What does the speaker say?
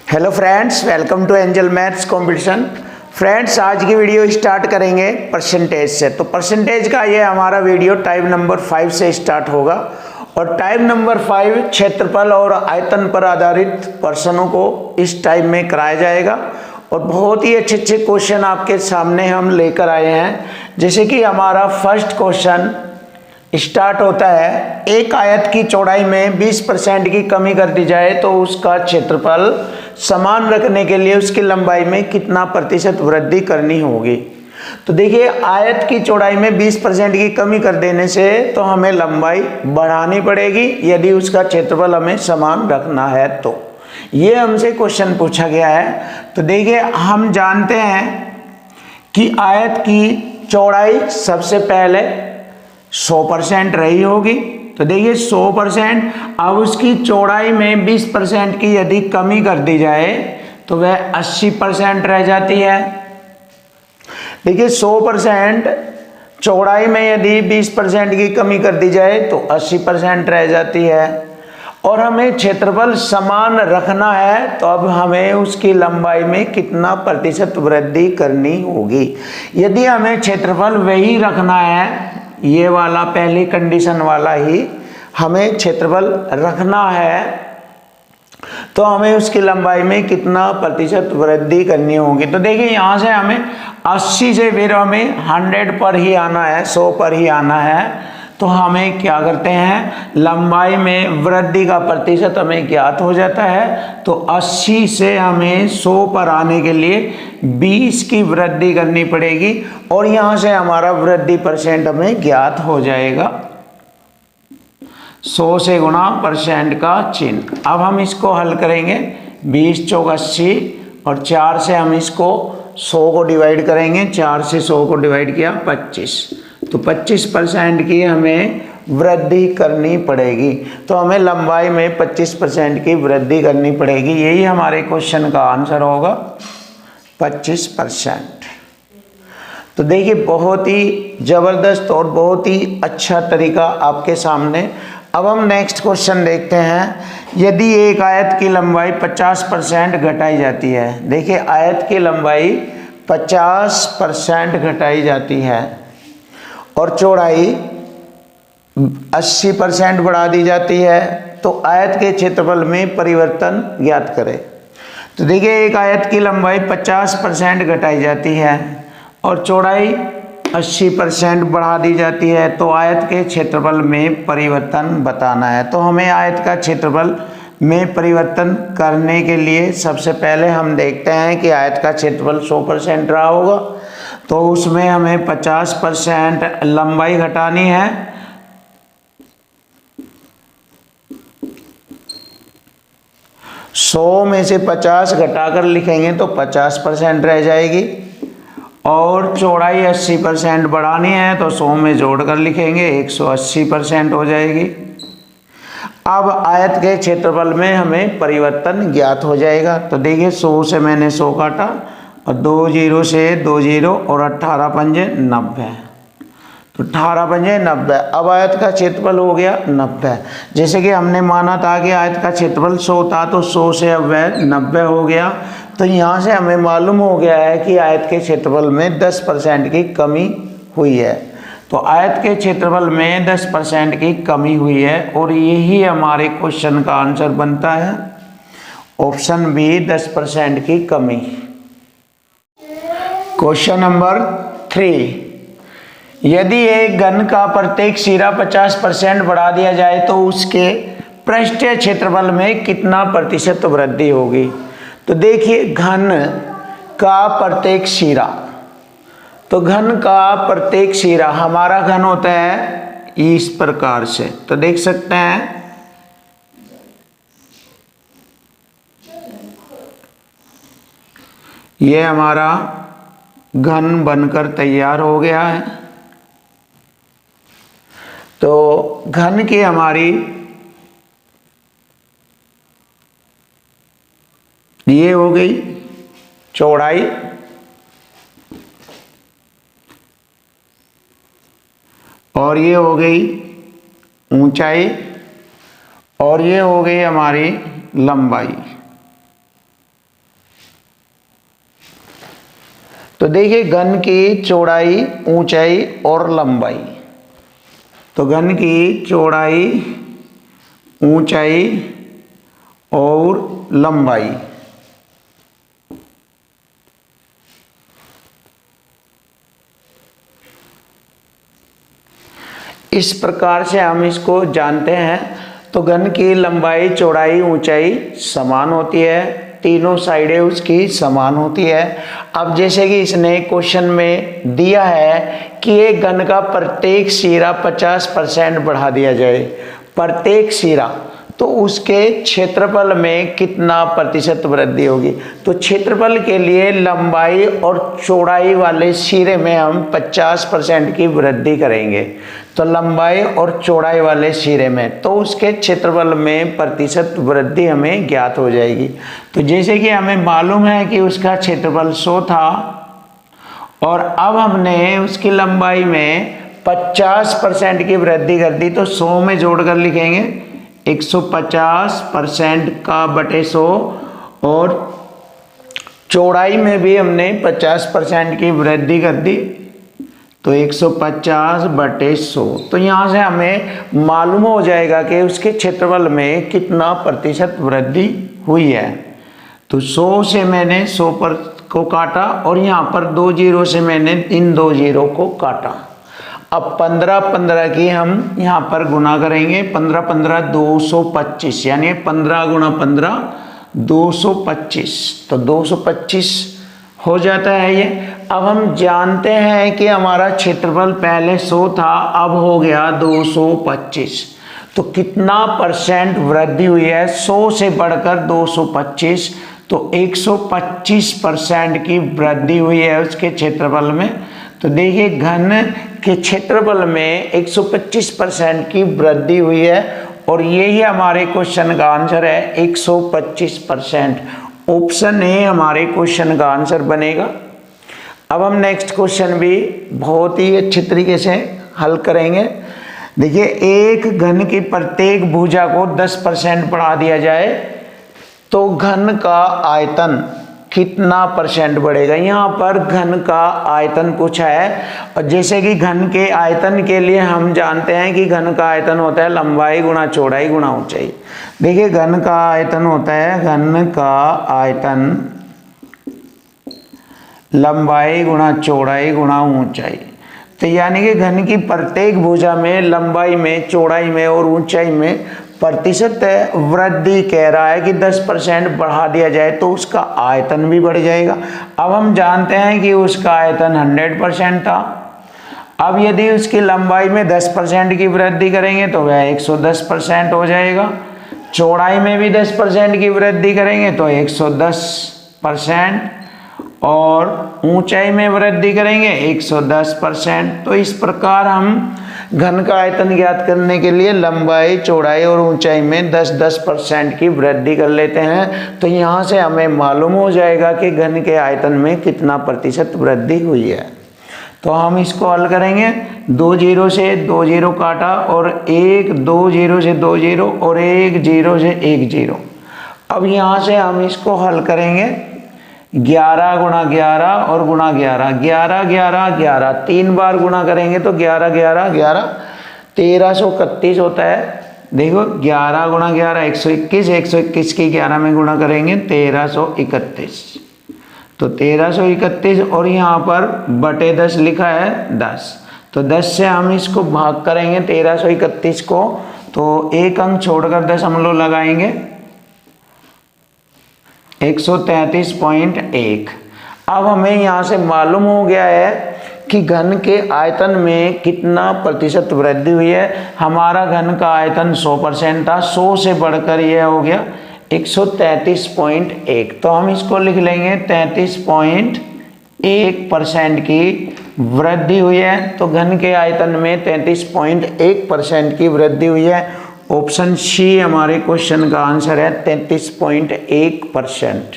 Hello friends, welcome to Angel maths competition. Friends, आज की video start करेंगे percentage से। तो परसेंटेज का ये हमारा वीडियो टाइप नंबर 5 से स्टार्ट होगा और टाइप नंबर 5 क्षेत्रफल और आयतन पर आधारित प्रश्नों को इस टाइप में कराया जाएगा और बहुत ही अच्छे अच्छे क्वेश्चन आपके सामने हम लेकर आए हैं। जैसे कि हमारा फर्स्ट क्वेश्चन स्टार्ट होता है, एक आयत की चौड़ाई में 20% की कमी कर दी जाए तो उसका क्षेत्रफल समान रखने के लिए उसकी लंबाई में कितना प्रतिशत वृद्धि करनी होगी। तो देखिए, आयत की चौड़ाई में 20% की कमी कर देने से तो हमें लंबाई बढ़ानी पड़ेगी यदि उसका क्षेत्रफल हमें समान रखना है। तो ये हमसे क्वेश्चन पूछा गया है। तो देखिए, हम जानते हैं कि आयत की चौड़ाई सबसे पहले 100% रही होगी। तो देखिए 100%, अब उसकी चौड़ाई में 20% की यदि कमी कर दी जाए तो वह 80% रह जाती है। देखिए 100% चौड़ाई में यदि 20% की कमी कर दी जाए तो 80% रह जाती है। और हमें क्षेत्रफल समान रखना है तो अब हमें उसकी लंबाई में कितना प्रतिशत वृद्धि करनी होगी। यदि हमें क्षेत्रफल वही रखना है, ये वाला पहली कंडीशन वाला ही हमें क्षेत्रफल रखना है, तो हमें उसकी लंबाई में कितना प्रतिशत वृद्धि करनी होगी। तो देखिए, यहाँ से हमें 80 से फिर हमें 100 पर ही आना है, 100 पर ही आना है। तो हमें क्या करते हैं, लंबाई में वृद्धि का प्रतिशत हमें ज्ञात हो जाता है। तो 80 से हमें 100 पर आने के लिए 20 की वृद्धि करनी पड़ेगी और यहाँ से हमारा वृद्धि परसेंट हमें ज्ञात हो जाएगा। 100 से गुणा परसेंट का चिन्ह। अब हम इसको हल करेंगे। 20 चौक 80 और 4 से हम इसको 100 को डिवाइड करेंगे। 4 से 100 को डिवाइड किया 25, तो 25% की हमें वृद्धि करनी पड़ेगी। तो हमें लंबाई में 25% की वृद्धि करनी पड़ेगी। यही हमारे क्वेश्चन का आंसर होगा, 25%। तो देखिए, बहुत ही जबरदस्त और बहुत ही अच्छा तरीका आपके सामने। अब हम नेक्स्ट क्वेश्चन देखते हैं। यदि एक आयत की लंबाई 50% घटाई जाती है, देखिए आयत की लंबाई 50% घटाई जाती है और चौड़ाई 80% बढ़ा दी जाती है, तो आयत के क्षेत्रफल में परिवर्तन ज्ञात करें। तो देखिए, एक आयत की लंबाई 50% घटाई जाती है और चौड़ाई 80% बढ़ा दी जाती है, तो आयत के क्षेत्रफल में परिवर्तन बताना है। तो हमें आयत का क्षेत्रफल में परिवर्तन करने के लिए सबसे पहले हम देखते हैं कि आयत का क्षेत्रफल 100% रहा होगा, तो उसमें हमें 50% लंबाई घटानी है। सौ में से 50 घटाकर लिखेंगे तो 50% रह जाएगी और चौड़ाई 80% बढ़ानी है तो 100 में जोड़कर लिखेंगे 180% हो जाएगी। अब आयत के क्षेत्रफल में हमें परिवर्तन ज्ञात हो जाएगा। तो देखिए, 100 से मैंने 100 काटा और 2 0 से 2 0 और 18 पंजे 90, तो 18 पंजे 90। अब आयत का क्षेत्रफल हो गया 90। जैसे कि हमने माना था कि आयत का क्षेत्रफल 100 था, तो 100 से अब वह 90 हो गया। तो यहाँ से हमें मालूम हो गया है कि आयत के क्षेत्रफल में 10% की कमी हुई है। तो आयत के क्षेत्रफल में 10% की कमी हुई है और यही हमारे क्वेश्चन का आंसर बनता है, ऑप्शन बी, 10% की कमी। क्वेश्चन नंबर 3, यदि एक घन का प्रत्येक सिरा 50% बढ़ा दिया जाए तो उसके पृष्ठीय क्षेत्रफल में कितना प्रतिशत वृद्धि होगी। तो देखिए, घन का प्रत्येक सिरा, तो घन का प्रत्येक सिरा, हमारा घन होता है इस प्रकार से। तो देख सकते हैं, ये हमारा घन बनकर तैयार हो गया है। तो घन की हमारी ये हो गई चौड़ाई और ये हो गई ऊंचाई और ये हो गई हमारी लंबाई। तो देखिए घन की चौड़ाई, ऊंचाई और लंबाई। तो घन की चौड़ाई, ऊंचाई और लंबाई, इस प्रकार से हम इसको जानते हैं। तो घन की लंबाई, चौड़ाई, ऊंचाई समान होती है, तीनों साइडें उसकी समान होती है। अब जैसे कि इसने क्वेश्चन में दिया है कि एक घन का प्रत्येक सिरा 50% बढ़ा दिया जाए, प्रत्येक सिरा, तो उसके क्षेत्रफल में कितना प्रतिशत वृद्धि होगी। तो क्षेत्रफल के लिए लंबाई और चौड़ाई वाले सिरे में हम 50% की वृद्धि करेंगे। तो लंबाई और चौड़ाई वाले सिरे में, तो उसके क्षेत्रफल में प्रतिशत वृद्धि हमें ज्ञात हो जाएगी। तो जैसे कि हमें मालूम है कि उसका क्षेत्रफल 100 था और अब हमने उसकी लंबाई में 50% की वृद्धि कर दी, तो 100 में जोड़कर लिखेंगे 150% का बटे 100, और चौड़ाई में भी हमने 50% की वृद्धि कर दी, तो 150 बटे 100। तो यहाँ से हमें मालूम हो जाएगा कि उसके क्षेत्रफल में कितना प्रतिशत वृद्धि हुई है। तो 100 से मैंने 100 पर को काटा और यहाँ पर 2 जीरो से मैंने इन 2 जीरो को काटा। अब 15 की हम यहाँ पर गुना करेंगे, 15 225, यानी 15 गुणा 15 225, तो 225 हो जाता है ये। अब हम जानते हैं कि हमारा क्षेत्रफल पहले 100 था, अब हो गया 225, तो कितना परसेंट वृद्धि हुई है 100 से बढ़कर 225, तो 125% की वृद्धि हुई है उसके क्षेत्रफल में। तो देखिए घन के क्षेत्रफल में 125% की वृद्धि हुई है और यही हमारे क्वेश्चन का आंसर है, 125%। ऑप्शन ए हमारे क्वेश्चन का आंसर बनेगा। अब हम नेक्स्ट क्वेश्चन भी बहुत ही अच्छी तरीके से हल करेंगे। देखिए एक घन की प्रत्येक भुजा को 10% बढ़ा दिया जाए तो घन का आयतन कितना परसेंट बढ़ेगा। यहाँ पर घन का आयतन पूछा है और जैसे कि घन के आयतन के लिए हम जानते हैं कि घन का आयतन होता है लंबाई गुणा चौड़ाई गुणा ऊंचाई। देखिए घन का आयतन होता है, घन का आयतन लंबाई गुणा चौड़ाई गुणा ऊंचाई। तो यानी कि घन की प्रत्येक भुजा में लंबाई में, चौड़ाई में और ऊंचाई में प्रतिशत वृद्धि कह रहा है कि 10% बढ़ा दिया जाए तो उसका आयतन भी बढ़ जाएगा। अब हम जानते हैं कि उसका आयतन 100% था। अब यदि उसकी लंबाई में 10% की वृद्धि करेंगे तो वह 110% हो जाएगा, चौड़ाई में भी 10% की वृद्धि करेंगे तो 110%, और ऊंचाई में वृद्धि करेंगे 110%। तो इस प्रकार हम घन का आयतन ज्ञात करने के लिए लंबाई, चौड़ाई और ऊंचाई में 10-10% की वृद्धि कर लेते हैं। तो यहाँ से हमें मालूम हो जाएगा कि घन के आयतन में कितना प्रतिशत वृद्धि हुई है। तो हम इसको हल करेंगे, 2 जीरो से 2 जीरो काटा और 2 जीरो से 2 जीरो और 1 जीरो से 1 जीरो। अब यहाँ से हम इसको हल करेंगे 11 गुणा 11 और गुणा 11, 11 11 11, 3 बार गुणा करेंगे तो 11 11 11 1331 होता है। देखो 11 गुणा 11 121, 121 की 11 में गुणा करेंगे 1331, तो 1331 और यहाँ पर बटे 10 लिखा है 10, तो 10 से हम इसको भाग करेंगे 1331 को, तो एक अंक छोड़कर दशमलव लगाएंगे 133.1। अब हमें यहाँ से मालूम हो गया है कि घन के आयतन में कितना प्रतिशत वृद्धि हुई है। हमारा घन का आयतन 100% था, 100 से बढ़कर यह हो गया 133.1, तो हम इसको लिख लेंगे 33.1% की वृद्धि हुई है। तो घन के आयतन में 33.1% की वृद्धि हुई है। ऑप्शन सी हमारे क्वेश्चन का आंसर है 33.1%।